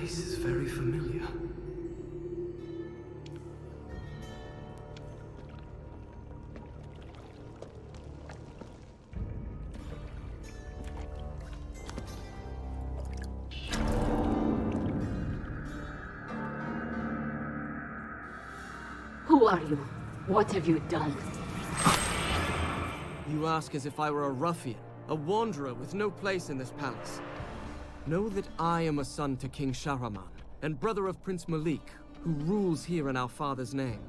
face is very familiar. Who are you? What have you done? You ask as if I were a ruffian, a wanderer with no place in this palace. Know that I am a son to King Shahraman, and brother of Prince Malik, who rules here in our father's name.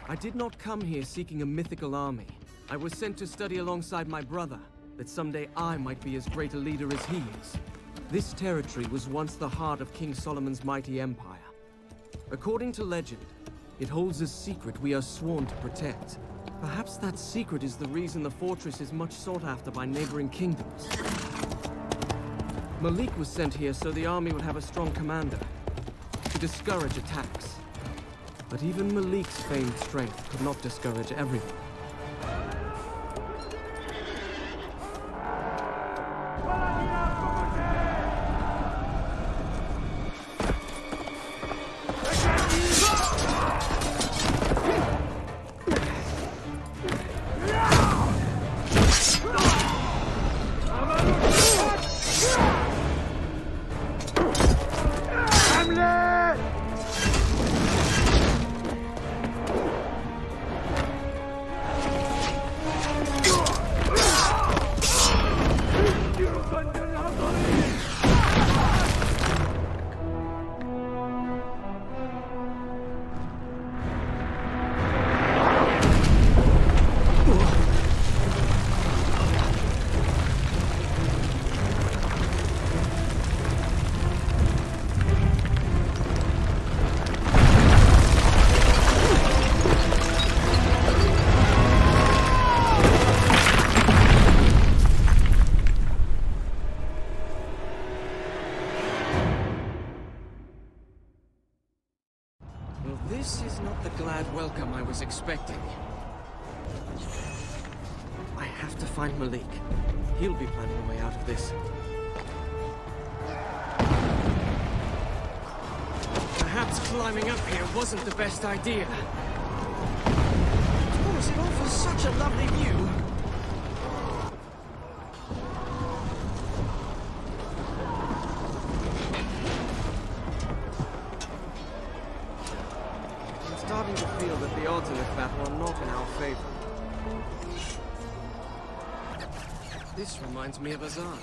I did not come here seeking a mythical army. I was sent to study alongside my brother, that someday I might be as great a leader as he is. This territory was once the heart of King Solomon's mighty empire. According to legend, it holds a secret we are sworn to protect. Perhaps that secret is the reason the fortress is much sought after by neighboring kingdoms. Malik was sent here so the army would have a strong commander, to discourage attacks. But even Malik's famed strength could not discourage everyone. This is not the glad welcome I was expecting. I have to find Malik. He'll be planning a way out of this. Perhaps climbing up here wasn't the best idea. Of course, it offers such a lovely view. I'm starting to feel that the odds in this battle are not in our favor. This reminds me of Azad.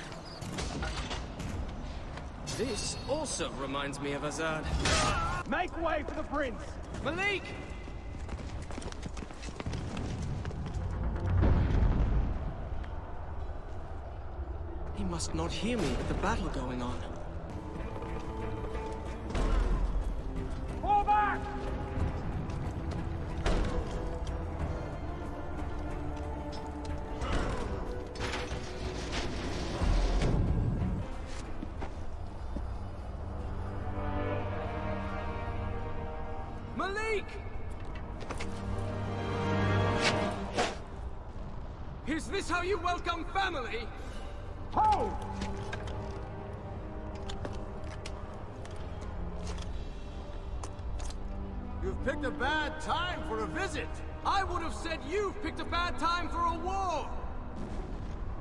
This also reminds me of Azad. Make way for the prince! Malik! He must not hear me with the battle going on. Fall back! Malik! Is this how you welcome family? Hold! You've picked a bad time for a visit. I would have said you've picked a bad time for a war!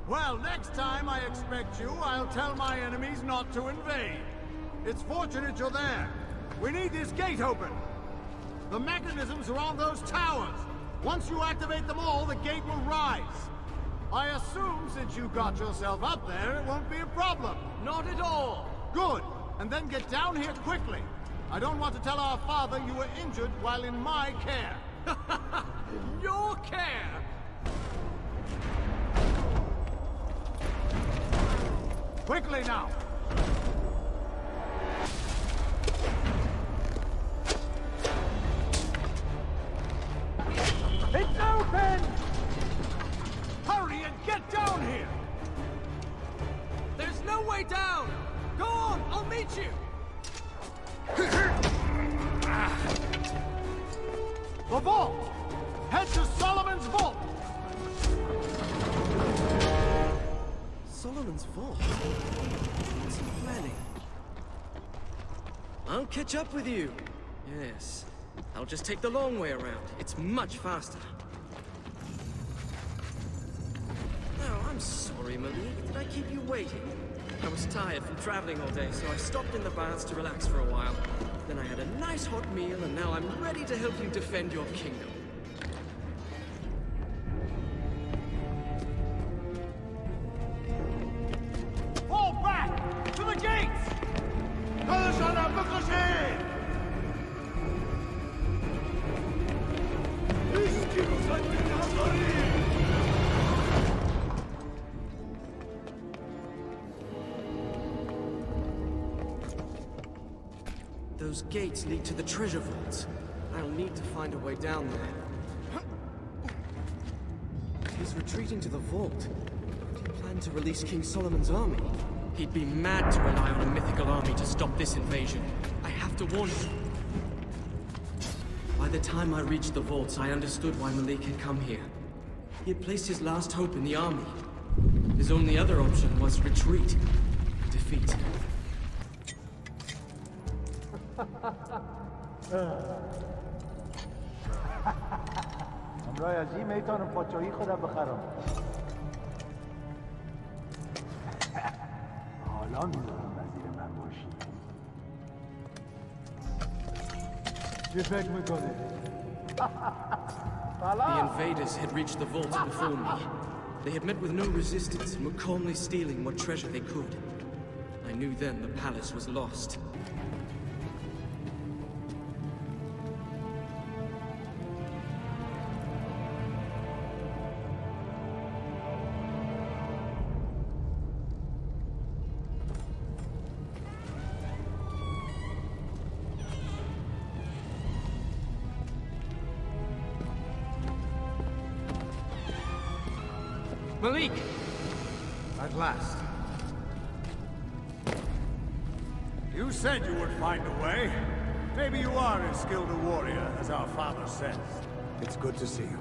Well, next time I expect you, I'll tell my enemies not to invade. It's fortunate you're there. We need this gate open. The mechanisms are on those towers. Once you activate them all, the gate will rise. I assume since you got yourself up there, it won't be a problem. Not at all! Good. And then get down here quickly. I don't want to tell our father you were injured while in my care. Your care! Quickly now! It's open! Hurry and get down here! There's no way down! Go on, I'll meet you! The vault! Head to Solomon's vault! Solomon's vault? I'll catch up with you. Yes. I'll just take the long way around. It's much faster. Oh, I'm sorry, Malik. Did I keep you waiting? I was tired from traveling all day, so I stopped in the baths to relax for a while. Then I had a nice hot meal, and now I'm ready to help you defend your kingdom. Fall back! To the gates! Those gates lead to the treasure vaults. I'll need to find a way down there. He's retreating to the vault. Would he plan to release King Solomon's army? He'd be mad to rely on a mythical army to stop this invasion. I have to warn him. By the time I reached the vaults, I understood why Malik had come here. He had placed his last hope in the army. His only other option was retreat, defeat. امرای از این میتونم پاچایی خودم بخرم حالا میذارم وزیر من باشی چی فکر میکنی؟ The invaders had reached the vaults before me. They had met with no resistance and were calmly stealing what treasure they could. I knew then the palace was lost. Malik! At last. You said you would find a way. Maybe you are as skilled a warrior as our father says. It's good to see you.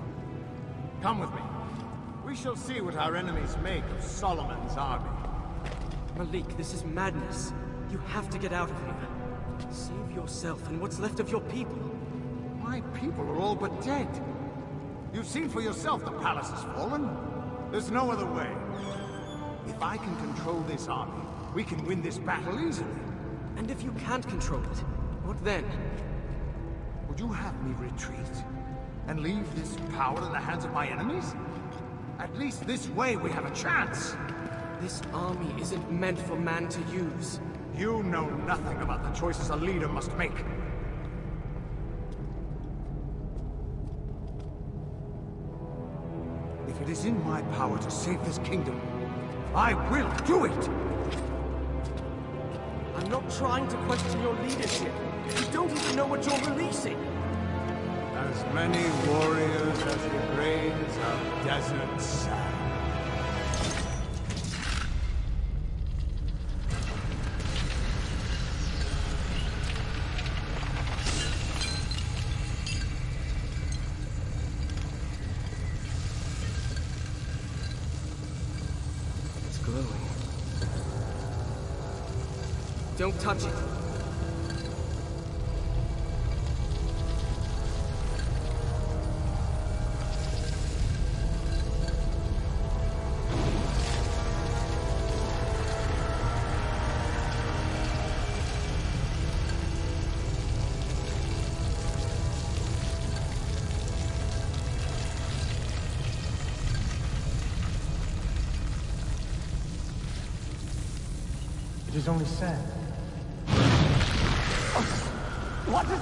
Come with me. We shall see what our enemies make of Solomon's army. Malik, this is madness. You have to get out of here. Save yourself and what's left of your people. My people are all but dead. You've seen for yourself the palace has fallen. There's no other way. If I can control this army, we can win this battle easily. And if you can't control it, what then? Would you have me retreat? And leave this power in the hands of my enemies? At least this way we have a chance. This army isn't meant for man to use. You know nothing about the choices a leader must make. If it is in my power to save this kingdom, I will do it! I'm not trying to question your leadership. You don't even know what you're releasing. As many warriors as the grains of desert sand. Glowing. Don't touch it. It is only sand. What is...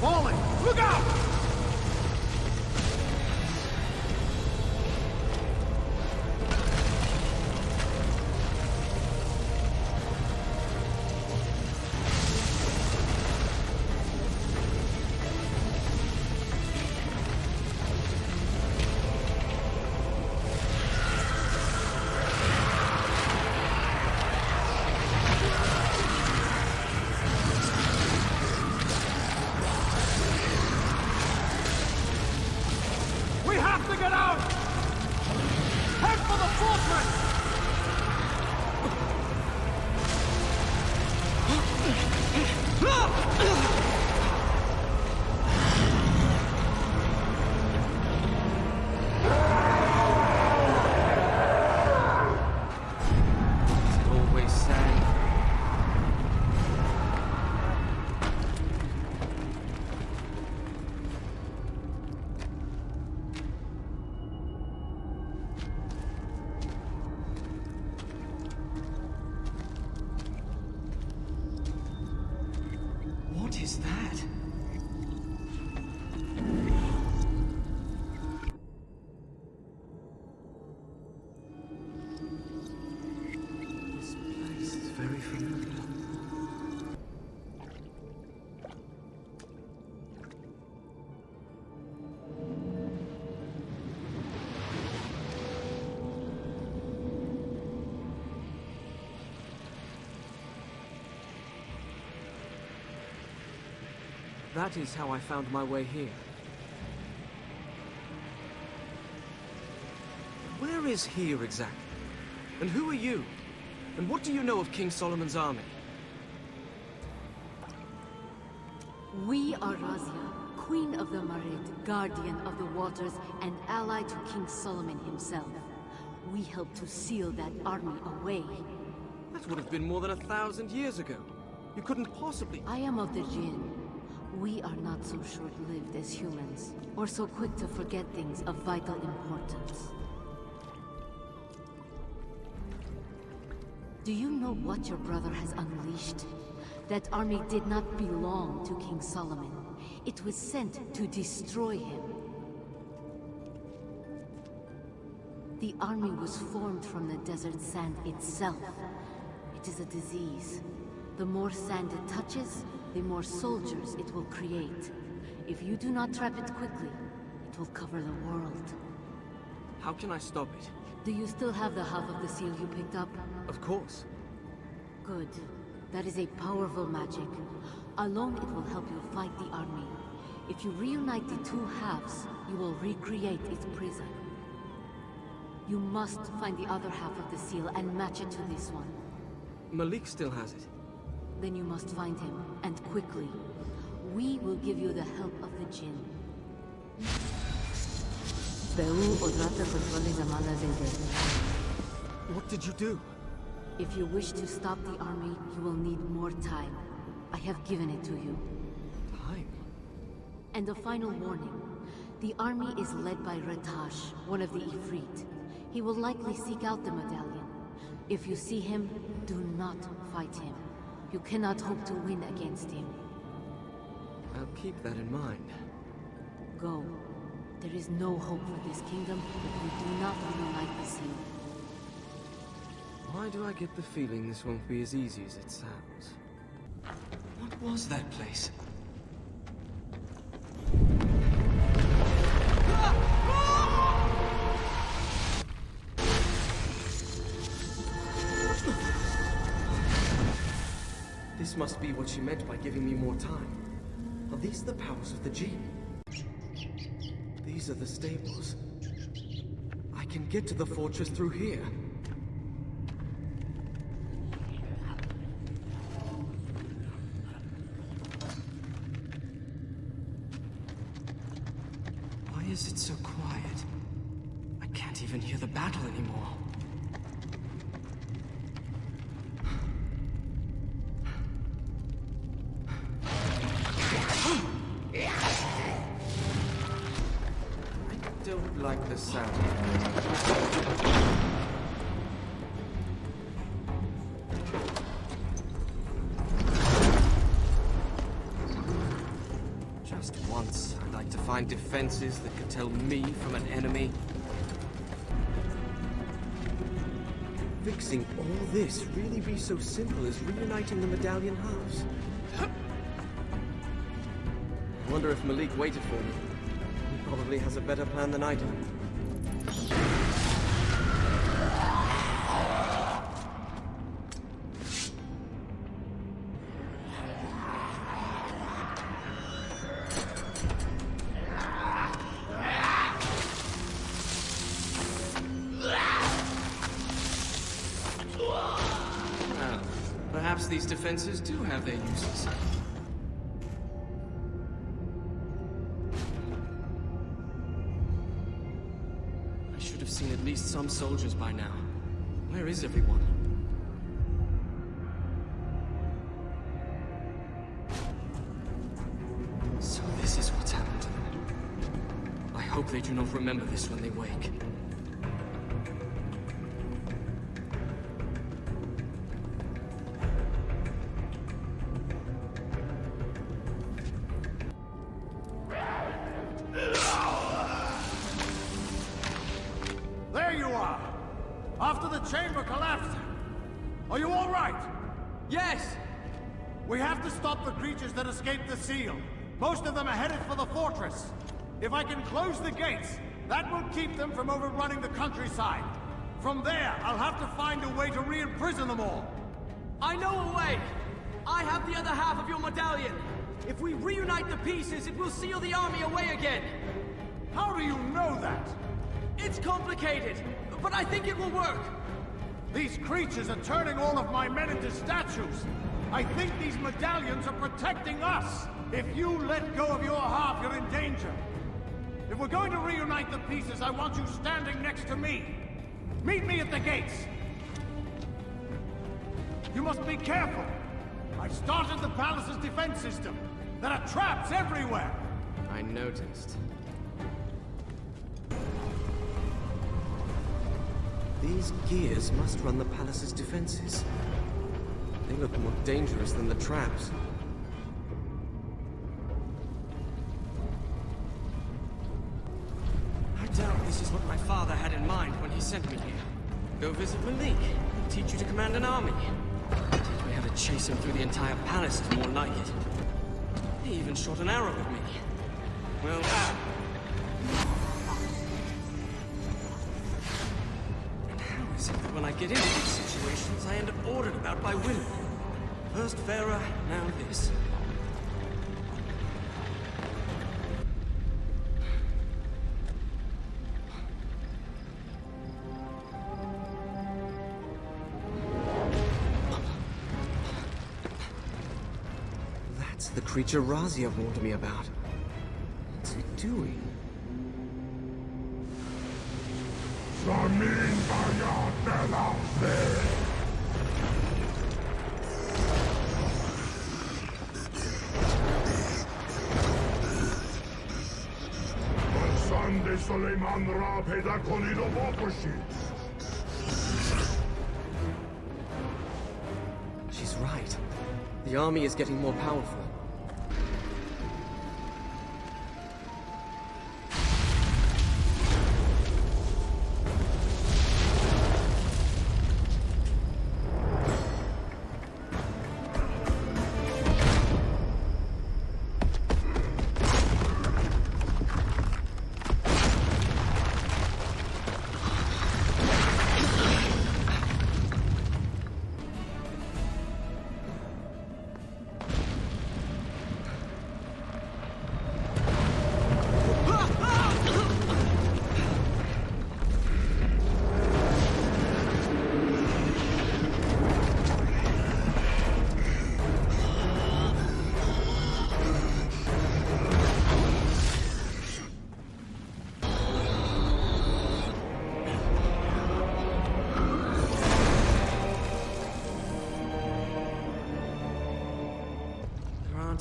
Falling! Look out! very familiar. That is how I found my way here. Where is here exactly? And who are you? And what do you know of King Solomon's army? We are Razia, Queen of the Marid, Guardian of the Waters, and ally to King Solomon himself. We helped to seal that army away. That would have been more than 1,000 years ago. You couldn't possibly... I am of the Jinn. We are not so short-lived as humans, or so quick to forget things of vital importance. Do you know what your brother has unleashed? That army did not belong to King Solomon. It was sent to destroy him. The army was formed from the desert sand itself. It is a disease. The more sand it touches, the more soldiers it will create. If you do not trap it quickly, it will cover the world. How can I stop it? Do you still have the half of the seal you picked up? Of course. Good. That is a powerful magic. Alone it will help you fight the army. If you reunite the two halves, you will recreate its prison. You must find the other half of the seal and match it to this one. Malik still has it. Then you must find him, and quickly. We will give you the help of the Jinn. What did you do? If you wish to stop the army, you will need more time. I have given it to you. Time? And a final warning. The army is led by Ratash, one of the Ifrit. He will likely seek out the medallion. If you see him, do not fight him. You cannot hope to win against him. I'll keep that in mind. Go. There is no hope for this kingdom if we do not reunite the seal. Why do I get the feeling this won't be as easy as it sounds? What was that place? This must be what she meant by giving me more time. Are these the powers of the Jinn? These are the stables. I can get to the fortress through here. Why is it so quiet? I can't even hear the battle anymore. I don't like the sound. Just once, I'd like to find defenses that could tell me from an enemy. Fixing all this really be so simple as reuniting the medallion halves? I wonder if Malik waited for me. He probably has a better plan than I do. Well, perhaps these defenses do have their uses. I should have seen at least some soldiers by now. Where is everyone? So this is what's happened to them. I hope they do not remember this when they wake. There you are! After the chamber collapsed! Are you all right? Yes! We have to stop the creatures that escaped the seal. Most of them are headed for the fortress. If I can close the gates, that will keep them from overrunning the countryside. From there, I'll have to find a way to re-imprison them all. I know a way! I have the other half of your medallion! If we reunite the pieces, it will seal the army away again! How do you know that? It's complicated, but I think it will work! These creatures are turning all of my men into statues. I think these medallions are protecting us. If you let go of your half, you're in danger. If we're going to reunite the pieces, I want you standing next to me. Meet me at the gates. You must be careful. I've started the palace's defense system. There are traps everywhere. I noticed. These gears must run the palace's defenses. They look more dangerous than the traps. I doubt this is what my father had in mind when he sent me here. Go visit Malik. Teach you to command an army. Teach me how to chase him through the entire palace is more like it. He even shot an arrow at me. Well, and how is it that when I get into these situations, I end up ordered about by women? First Farah, now this. That's the creature Razia warned me about. What's it doing? She's right. The army is getting more powerful.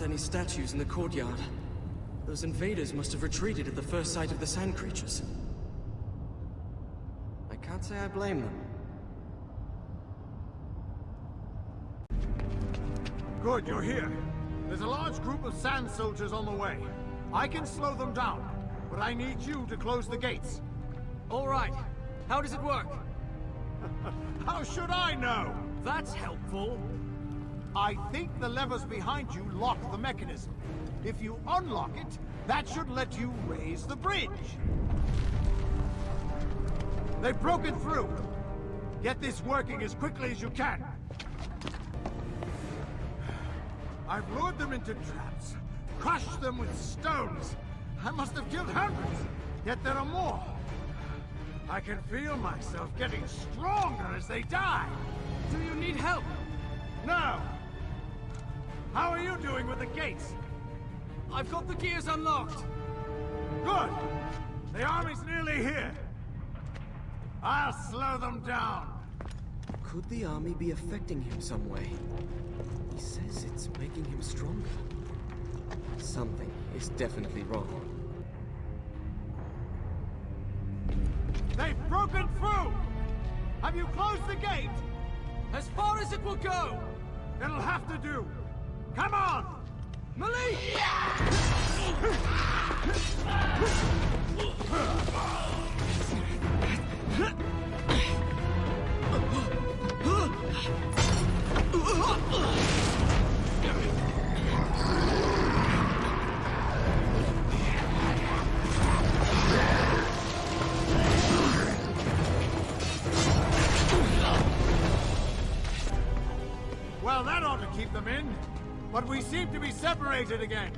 Any statues in the courtyard. Those invaders must have retreated at the first sight of the sand creatures. I can't say I blame them. Good, you're here. There's a large group of sand soldiers on the way. I can slow them down, but I need you to close the gates. All right. How does it work? How should I know? That's helpful. I think the levers behind you lock the mechanism. If you unlock it, that should let you raise the bridge. They've broken through. Get this working as quickly as you can. I've lured them into traps, crushed them with stones. I must have killed hundreds, yet there are more. I can feel myself getting stronger as they die. Do you need help? No. How are you doing with the gates? I've got the gears unlocked. Good. The army's nearly here. I'll slow them down. Could the army be affecting him some way? He says it's making him stronger. Something is definitely wrong. They've broken through! Have you closed the gate? As far as it will go! It'll have to do. Come on! Malik! them in, but we seem to be separated again.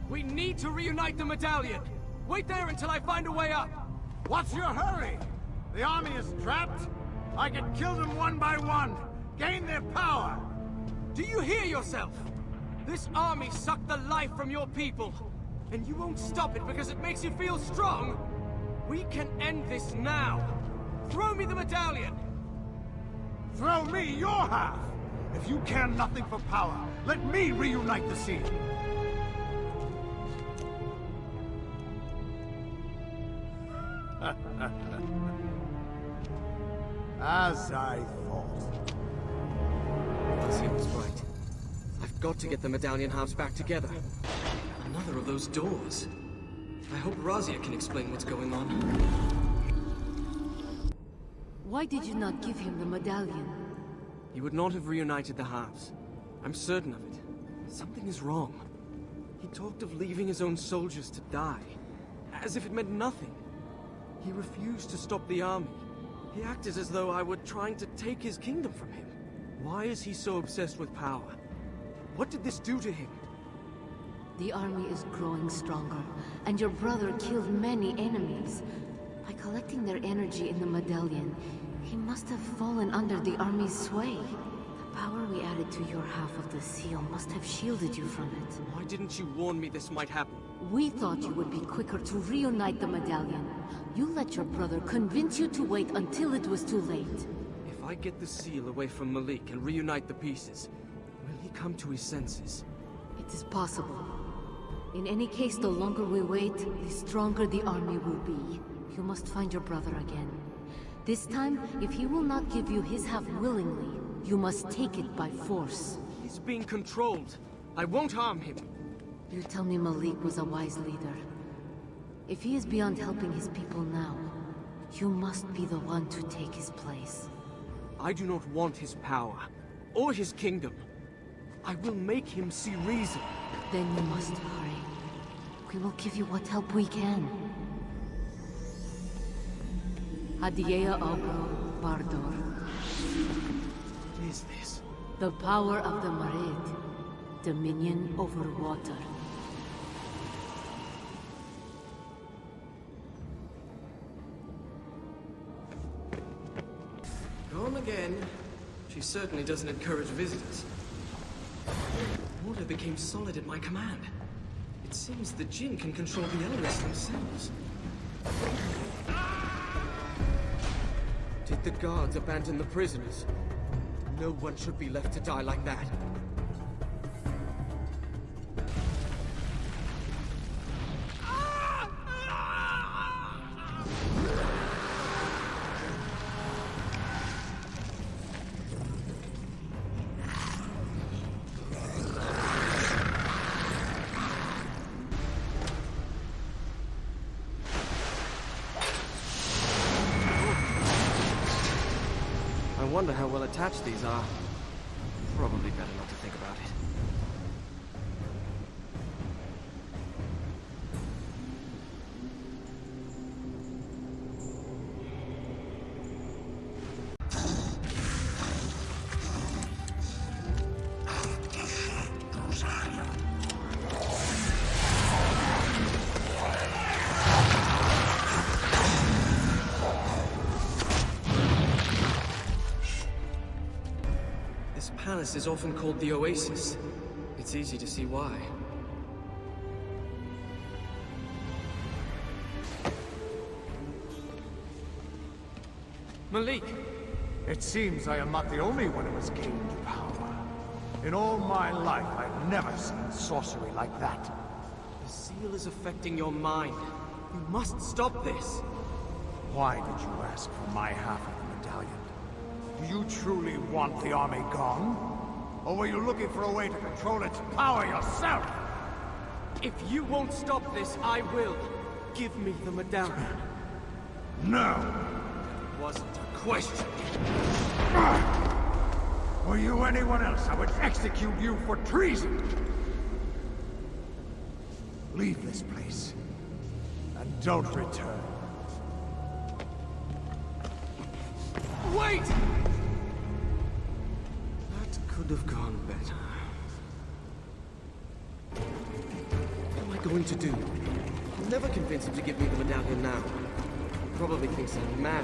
We need to reunite the medallion! Wait there until I find a way up! What's your hurry? The army is trapped. I can kill them one by one, gain their power. Do you hear yourself? This army sucked the life from your people, and you won't stop it because it makes you feel strong? We can end this now! Throw me the medallion! Throw me your half! If you care nothing for power, let me reunite the seal. As I thought. Razia was right. I've got to get the medallion halves back together. Another of those doors. I hope Razia can explain what's going on. Why did you not give him the medallion? He would not have reunited the halves. I'm certain of it. Something is wrong. He talked of leaving his own soldiers to die, as if it meant nothing. He refused to stop the army. He acted as though I were trying to take his kingdom from him. Why is he so obsessed with power? What did this do to him? The army is growing stronger, and your brother killed many enemies. By collecting their energy in the medallion, he must have fallen under the army's sway. The power we added to your half of the seal must have shielded you from it. Why didn't you warn me this might happen? We thought you would be quicker to reunite the medallion. You let your brother convince you to wait until it was too late. If I get the seal away from Malik and reunite the pieces, will he come to his senses? It is possible. In any case, the longer we wait, the stronger the army will be. You must find your brother again. This time, if he will not give you his half willingly, you must take it by force. He's being controlled. I won't harm him. You tell me Malik was a wise leader. If he is beyond helping his people now, you must be the one to take his place. I do not want his power, or his kingdom. I will make him see reason. Then you must hurry. We will give you what help we can. Adiea Ogro Bardor. What is this? The power of the Marid. Dominion over water. Gone again. She certainly doesn't encourage visitors. Water became solid at my command. It seems the Jinn can control the elements themselves. Did the guards abandon the prisoners? No one should be left to die like that. I wonder how well attached these are. Probably better not to think about it. This palace is often called the Oasis. It's easy to see why. Malik! It seems I am not the only one who has gained power. In all my life, I've never seen sorcery like that. The seal is affecting your mind. You must stop this. Why did you ask for my half of the medallion? Do you truly want the army gone? Or were you looking for a way to control its power yourself? If you won't stop this, I will. Give me the medallion. No! It wasn't a question. Were you anyone else, I would execute you for treason! Leave this place. And don't return. Wait! That could could have gone better. What am I going to do? I'll never convince him to give me the medallion now. He probably thinks I'm mad.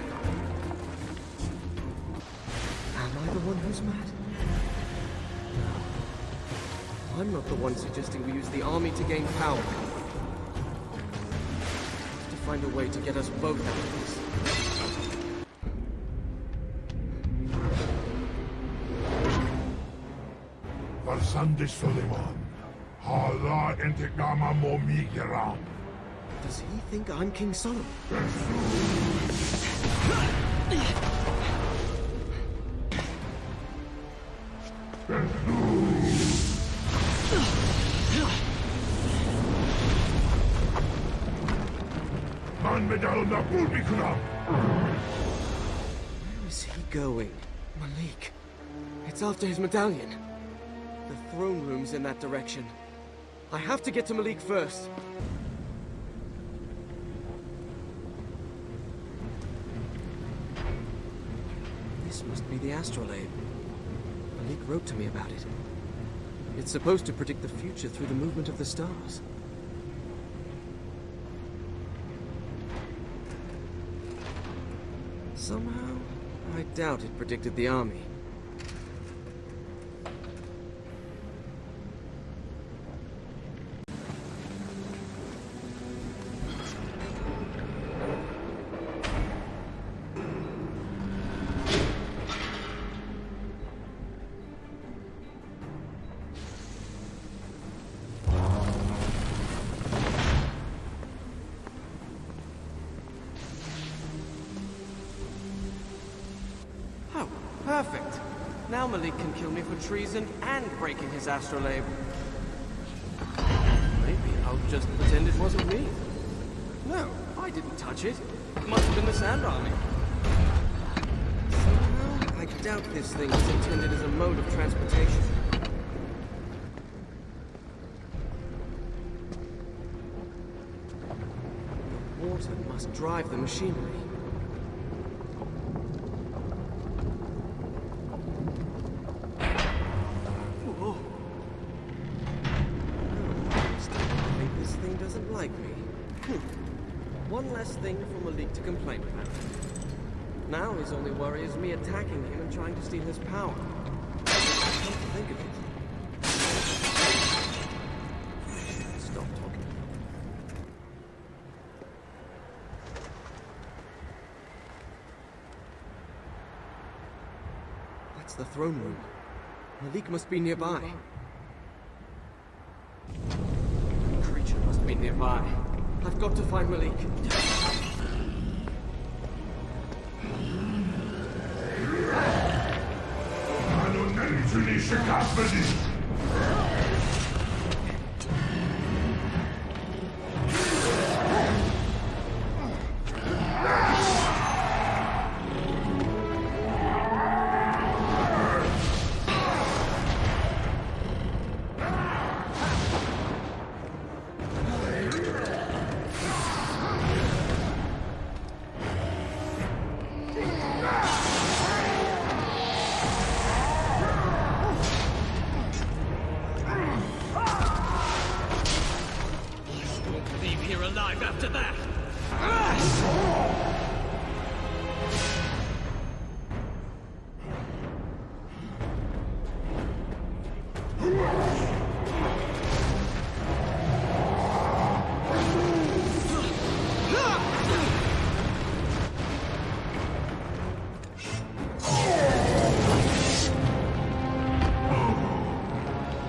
Am I the one who's mad? No. I'm not the one suggesting we use the army to gain power. I have to find a way to get us both out of this. Varsande Suleiman. Hala intikama mo migiram. Does he think I'm King Solomon? Man medal na bulbikuram. Where is he going? Malik. It's after his medallion. The throne room's in that direction. I have to get to Malik first. This must be the astrolabe. Malik wrote to me about it. It's supposed to predict the future through the movement of the stars. Somehow, I doubt it predicted the army. Oh, perfect. Now Malik can kill me for treason and breaking his astrolabe. Maybe I'll just pretend it wasn't me. No, I didn't touch it. It must have been the Sand Army. Somehow, I doubt this thing was intended as a mode of transportation. The water must drive the machinery. Doesn't like me. One less thing for Malik to complain about. Now his only worry is me attacking him and trying to steal his power. Come to think of it. Stop talking. That's the throne room. Malik must be nearby. Must be nearby. I've got to find Malik. Alive after that!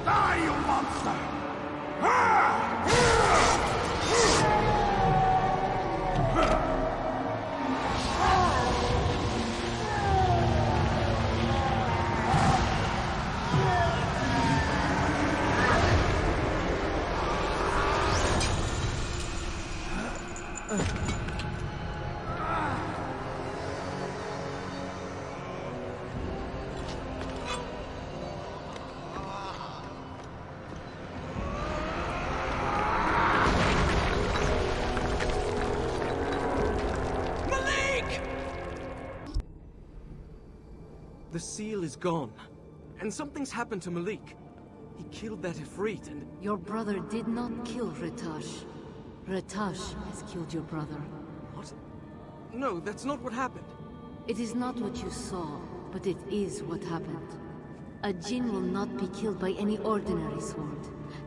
Die, you monster! The seal is gone. and something's happened to Malik. He killed that Ifrit and... Your brother did not kill Ratash. Ratash has killed your brother. What? No, that's not what happened. It is not what you saw, but it is what happened. A Jinn will not be killed by any ordinary sword.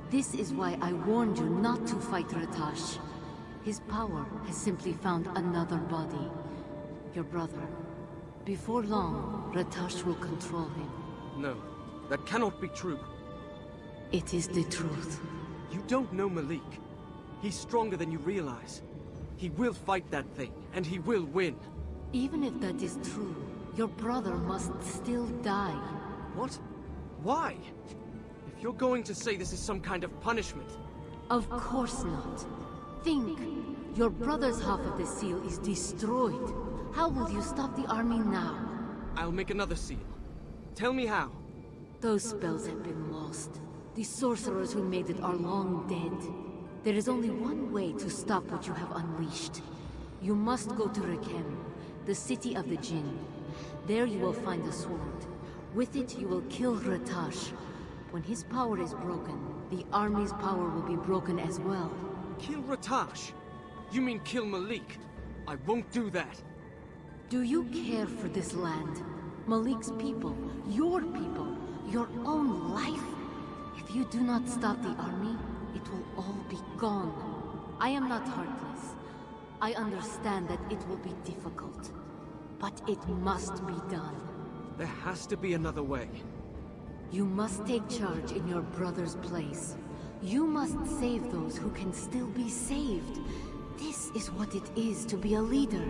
This is why I warned you not to fight Ratash. His power has simply found another body. Your brother. Before long, Ratash will control him. No, that cannot be true. It is the truth. You don't know Malik. He's stronger than you realize. He will fight that thing, and he will win. Even if that is true, your brother must still die. What? Why? If you're going to say this is some kind of punishment... Of course not. Think. Your brother's half of the seal is destroyed. How will you stop the army now? I'll make another seal. Tell me how. Those spells have been lost. The sorcerers who made it are long dead. There is only one way to stop what you have unleashed. You must go to Rekem, the city of the Jinn. There you will find a sword. With it you will kill Ratash. When his power is broken, the army's power will be broken as well. Kill Ratash? You mean kill Malik? I won't do that. Do you care for this land? Malik's people, your own life? If you do not stop the army, it will all be gone. I am not heartless. I understand that it will be difficult. But it must be done. There has to be another way. You must take charge in your brother's place. You must save those who can still be saved. This is what it is to be a leader.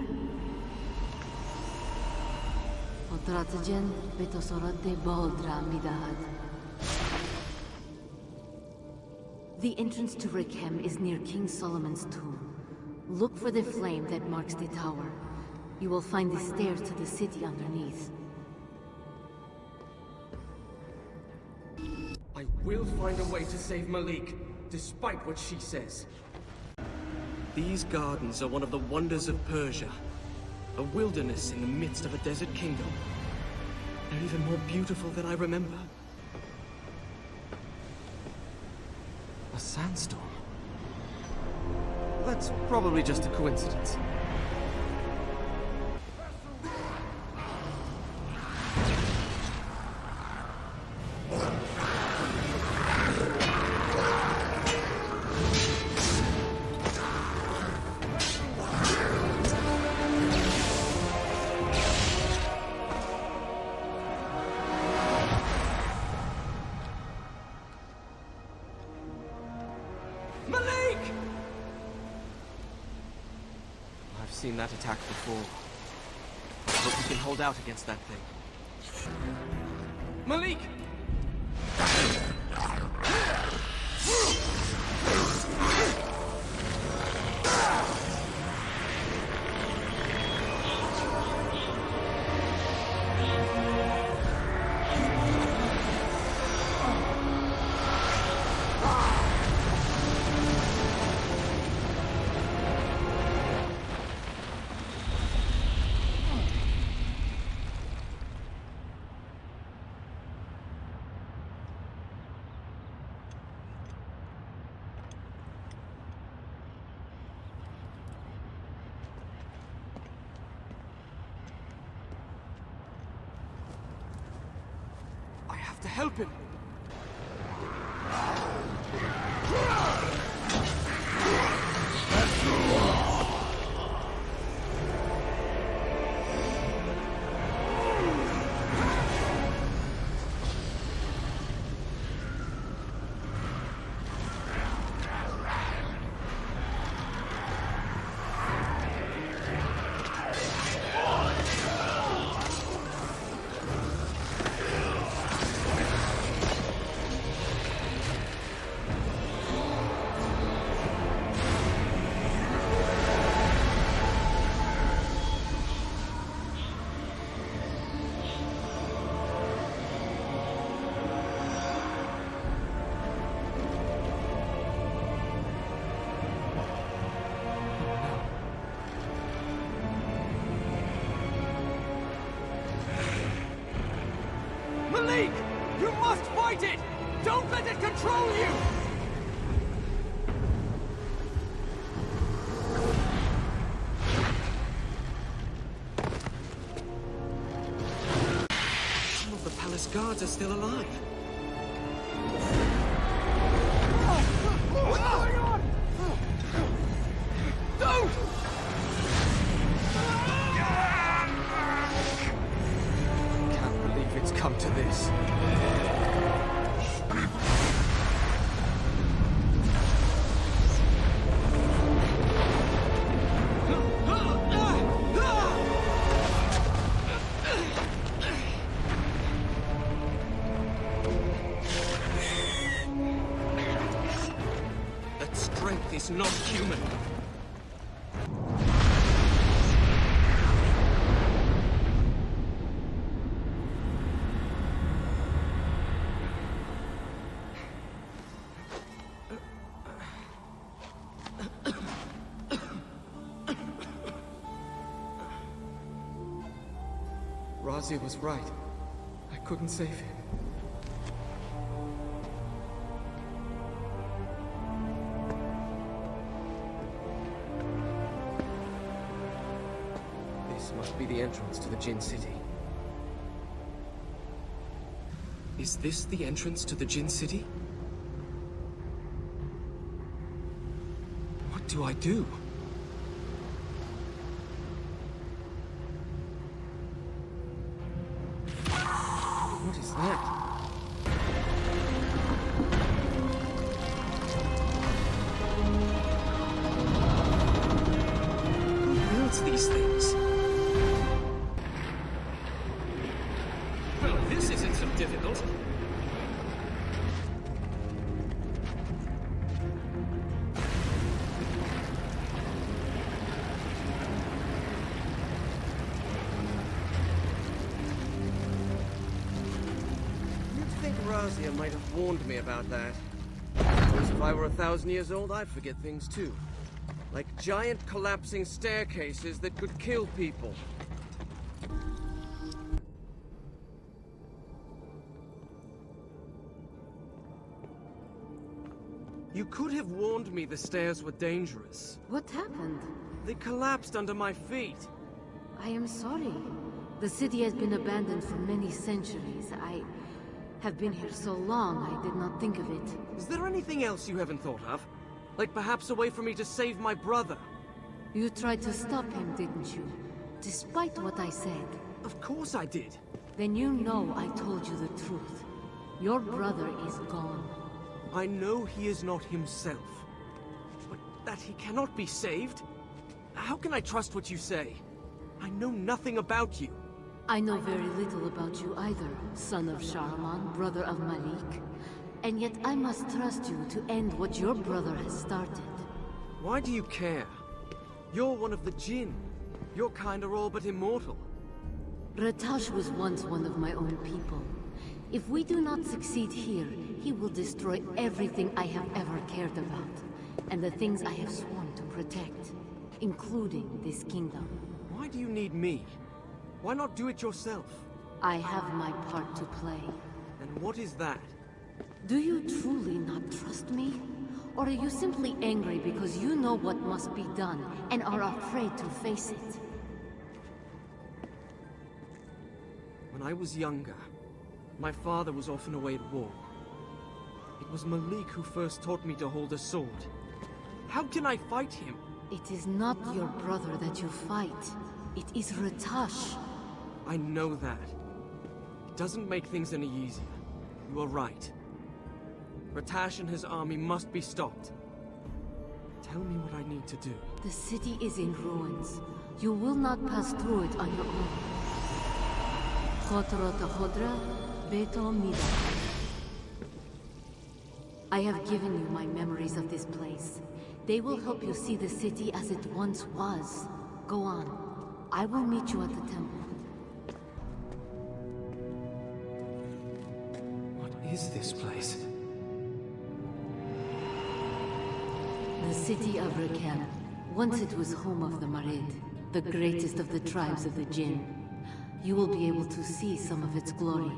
The entrance to Rekem is near King Solomon's tomb. Look for the flame that marks the tower. You will find the stairs to the city underneath. I will find a way to save Malik, despite what she says. These gardens are one of the wonders of Persia. A wilderness in the midst of a desert kingdom. They're even more beautiful than I remember. A sandstorm? That's probably just a coincidence. Malik! I've seen that attack before. I hope we can hold out against that thing. Malik! I have to help him. fight it! Don't let it control you! Some of the palace guards are still alive. What's going on? Don't! Can't believe it's come to this. That strength is not human. Razi was right. I couldn't save him. This must be the entrance to the Jinn City. Is this the entrance to the Jinn City? What do I do? What is that? Who builds these things? Well, this isn't so difficult. Razia might have warned me about that. Suppose if I were 1,000 years old, I'd forget things too. Like giant collapsing staircases that could kill people. You could have warned me the stairs were dangerous. What happened? They collapsed under my feet. I am sorry. The city has been abandoned for many centuries. I have been here so long, I did not think of it. Is there anything else you haven't thought of? Like perhaps a way for me to save my brother? You tried to stop him, didn't you? Despite what I said. Of course I did. Then you know I told you the truth. Your brother is gone. I know he is not himself. But that he cannot be saved? How can I trust what you say? I know nothing about you. I know very little about you either, son of Shahraman, brother of Malik. And yet I must trust you to end what your brother has started. Why do you care? You're one of the Jinn. Your kind are all but immortal. Ratash was once one of my own people. If we do not succeed here, he will destroy everything I have ever cared about, and the things I have sworn to protect, including this kingdom. Why do you need me? Why not do it yourself? I have my part to play. And what is that? Do you truly not trust me? Or are you simply angry because you know what must be done and are afraid to face it? When I was younger, my father was often away at war. It was Malik who first taught me to hold a sword. How can I fight him? It is not your brother that you fight. It is Ratash. I know that. It doesn't make things any easier. You are right. Ratash and his army must be stopped. Tell me what I need to do. The city is in ruins. You will not pass through it on your own. Khotrota Khodra, Beto Mida. I have given you my memories of this place. They will help you see the city as it once was. Go on. I will meet you at the temple. What is this place? The city of Rakan. Once it was home of the Marid, the greatest of the tribes of the Jinn. You will be able to see some of its glory.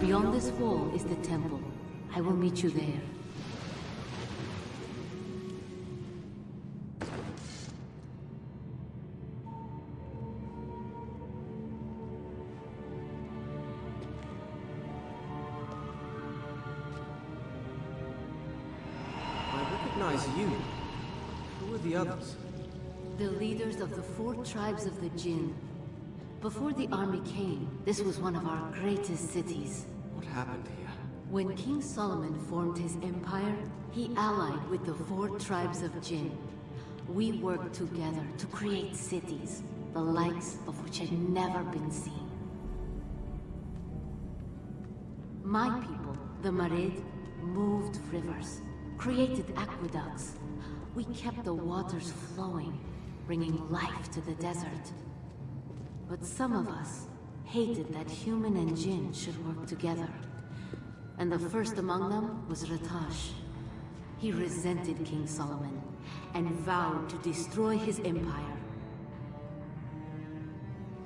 Beyond this wall is the temple. I will meet you there. You. Who are the others? The leaders of the 4 tribes of the Jinn. Before the army came, this was one of our greatest cities. What happened here? When King Solomon formed his empire, he allied with the 4 tribes of Jinn. We worked together to create cities, the likes of which had never been seen. My people, the Marid, moved rivers, created aqueducts. We kept the waters flowing, bringing life to the desert. But some of us hated that human and Jinn should work together. And the first among them was Ratash. He resented King Solomon and vowed to destroy his empire.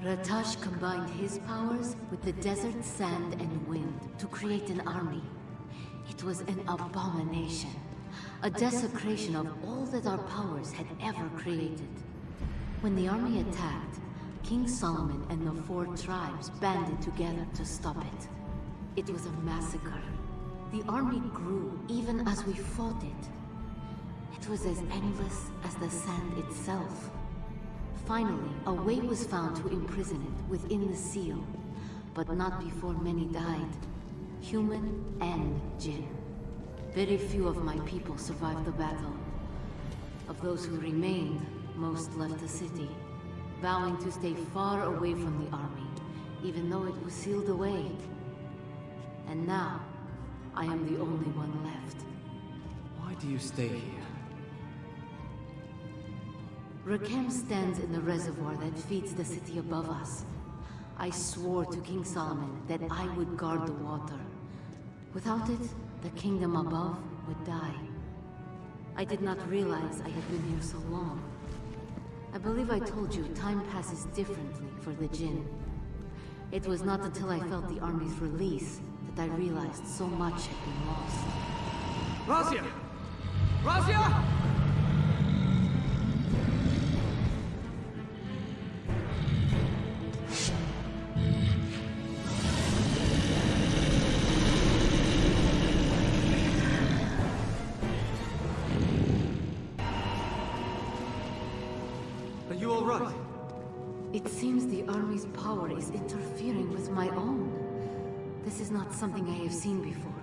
Ratash combined his powers with the desert, sand, and wind to create an army. It was an abomination. A desecration of all that our powers had ever created. When the army attacked, King Solomon and the 4 tribes banded together to stop it. It was a massacre. The army grew even as we fought it. It was as endless as the sand itself. Finally, a way was found to imprison it within the seal, but not before many died, human and Jinn. Very few of my people survived the battle. Of those who remained, most left the city, vowing to stay far away from the army, even though it was sealed away. And now, I am the only one left. Why do you stay here? Rakem stands in the reservoir that feeds the city above us. I swore to King Solomon that I would guard the water. Without it, the kingdom above would die. I did not realize I had been here so long. I believe I told you time passes differently for the Jinn. It was not until I felt the army's release that I realized so much had been lost. Razia! Razia! Are you all right? It seems the army's power is interfering with my own. This is not something I have seen before.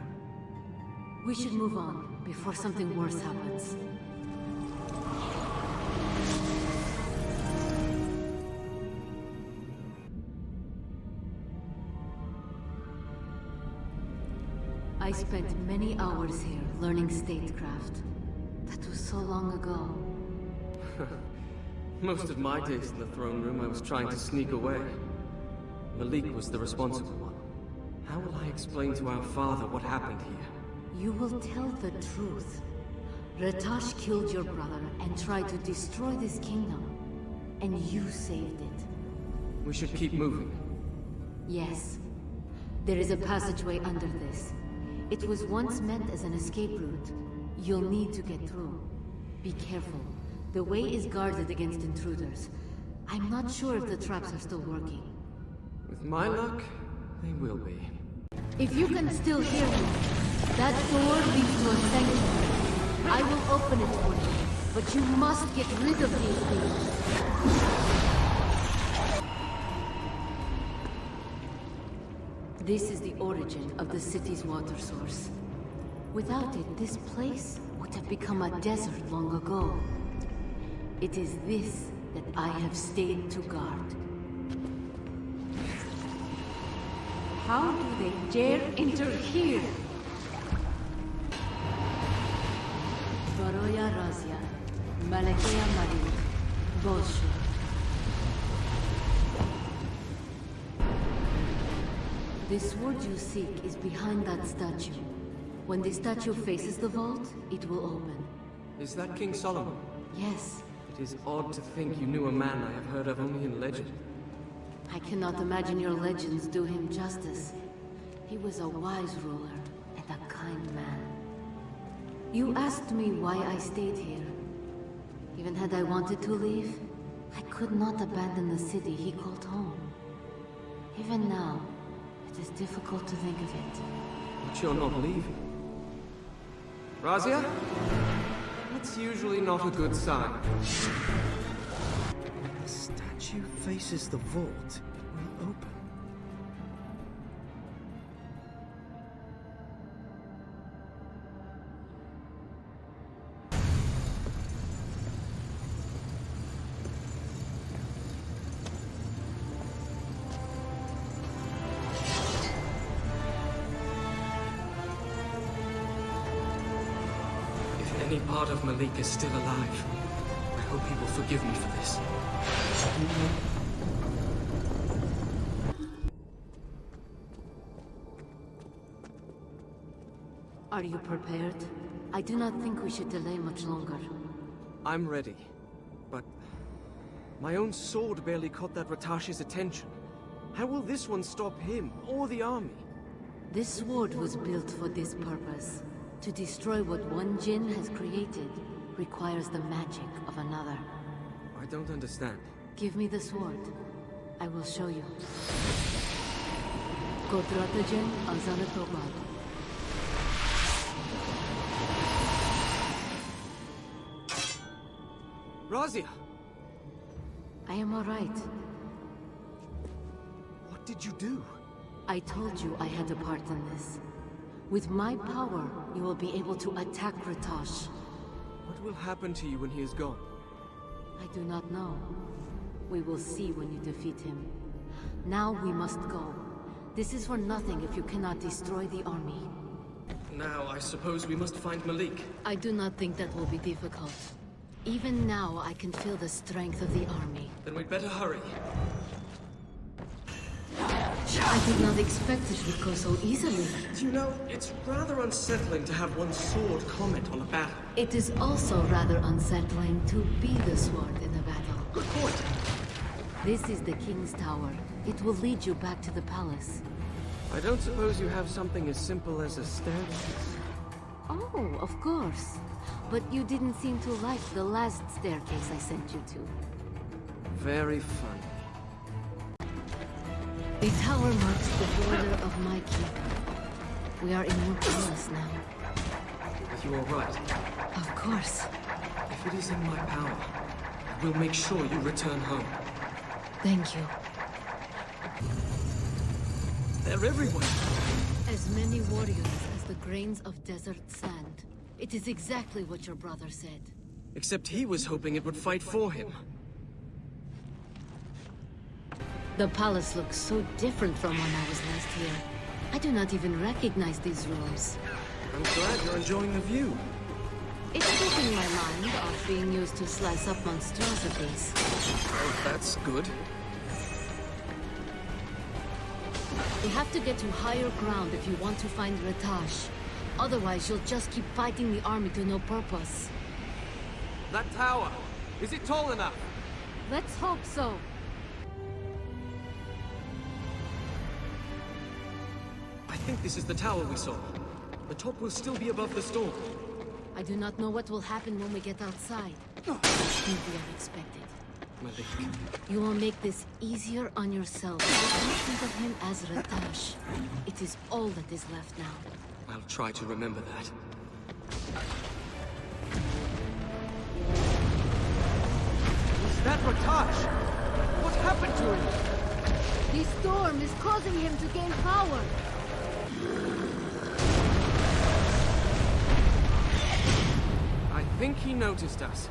We should move on before something worse happens. I spent many hours here learning statecraft. That was so long ago. Most of my days in the throne room, I was trying to sneak away. Malik was the responsible one. How will I explain to our father what happened here? You will tell the truth. Ratash killed your brother and tried to destroy this kingdom. And you saved it. We should keep moving. Yes. There is a passageway under this. It was once meant as an escape route. You'll need to get through. Be careful. The way is guarded against intruders. I'm not sure if the traps are still working. With my luck, they will be. If you can still hear me, that door leads to a sanctuary. I will open it for you, but you must get rid of these things. This is the origin of the city's water source. Without it, this place would have become a desert long ago. It is this that I have stayed to guard. How do they dare enter here? Baroya Razia, Malakia Marin, Bolshu. The sword you seek is behind that statue. When the statue faces the vault, it will open. Is that King Solomon? Yes. It is odd to think you knew a man I have heard of only in legend. I cannot imagine your legends do him justice. He was a wise ruler and a kind man. You asked me why I stayed here. Even had I wanted to leave, I could not abandon the city he called home. Even now, it is difficult to think of it. But you're not leaving. Razia? That's usually not a good sign. The statue faces the vault. It will open. Any part of Malik is still alive. I hope he will forgive me for this. Are you prepared? I do not think we should delay much longer. I'm ready. But my own sword barely caught that Ratash's attention. How will this one stop him or the army? This sword was built for this purpose. To destroy what one Jinn has created requires the magic of another. I don't understand. Give me the sword. I will show you. Kodrata Jinn Azanatobad. Razia! I am alright. What did you do? I told you I had a part in this. With my power, you will be able to attack Ratash. What will happen to you when he is gone? I do not know. We will see when you defeat him. Now we must go. This is for nothing if you cannot destroy the army. Now, I suppose we must find Malik. I do not think that will be difficult. Even now, I can feel the strength of the army. Then we'd better hurry. I did not expect it would go so easily. You know, it's rather unsettling to have one's sword comment on a battle. It is also rather unsettling to be the sword in a battle. Good point. This is the King's Tower. It will lead you back to the palace. I don't suppose you have something as simple as a staircase? Oh, of course. But you didn't seem to like the last staircase I sent you to. Very funny. The tower marks the border of my kingdom. We are in your palace now. You are right. Of course. If it is in my power, I will make sure you return home. Thank you. They're everywhere. As many warriors as the grains of desert sand. It is exactly what your brother said. Except he was hoping it would fight for him. The palace looks so different from when I was last here. I do not even recognize these rooms. I'm glad you're enjoying the view. It's taking my mind off being used to slice up monstrosities. Oh, that's good. We have to get to higher ground if you want to find Ratash. Otherwise, you'll just keep fighting the army to no purpose. That tower, is it tall enough? Let's hope so. I think this is the tower we saw. The top will still be above the storm. I do not know what will happen when we get outside. It will be unexpected. Malik. You will make this easier on yourself. Don't think of him as Ratash. It is all that is left now. I'll try to remember that. Is that Ratash? What happened to him? The storm is causing him to gain power. I think he noticed us.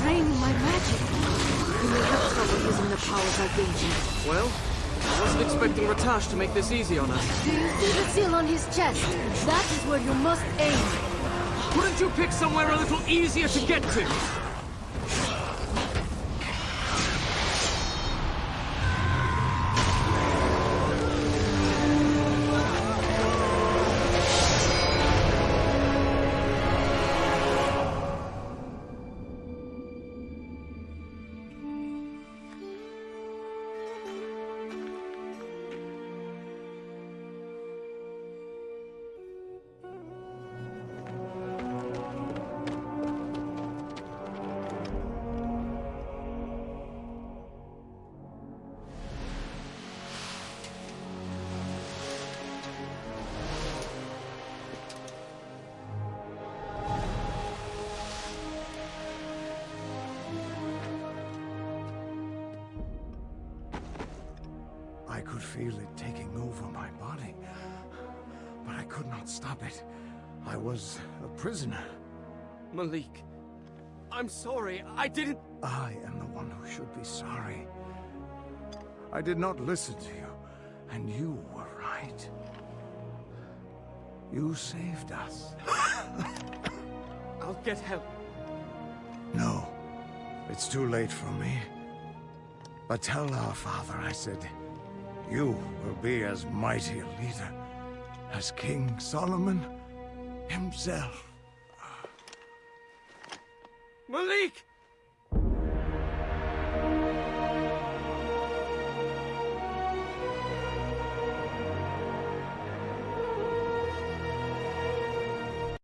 draining my magic. You may have trouble using the powers I gave you. Well, I wasn't expecting Ratash to make this easy on us. Do you see the seal on his chest? That is where you must aim. Couldn't you pick somewhere a little easier to get to? I could feel it taking over my body, but I could not stop it. I was a prisoner. Malik, I'm sorry. I didn't... I am the one who should be sorry. I did not listen to you, and you were right. You saved us. I'll get help. No, it's too late for me. But tell our father I said, you will be as mighty a leader as King Solomon himself. Malik!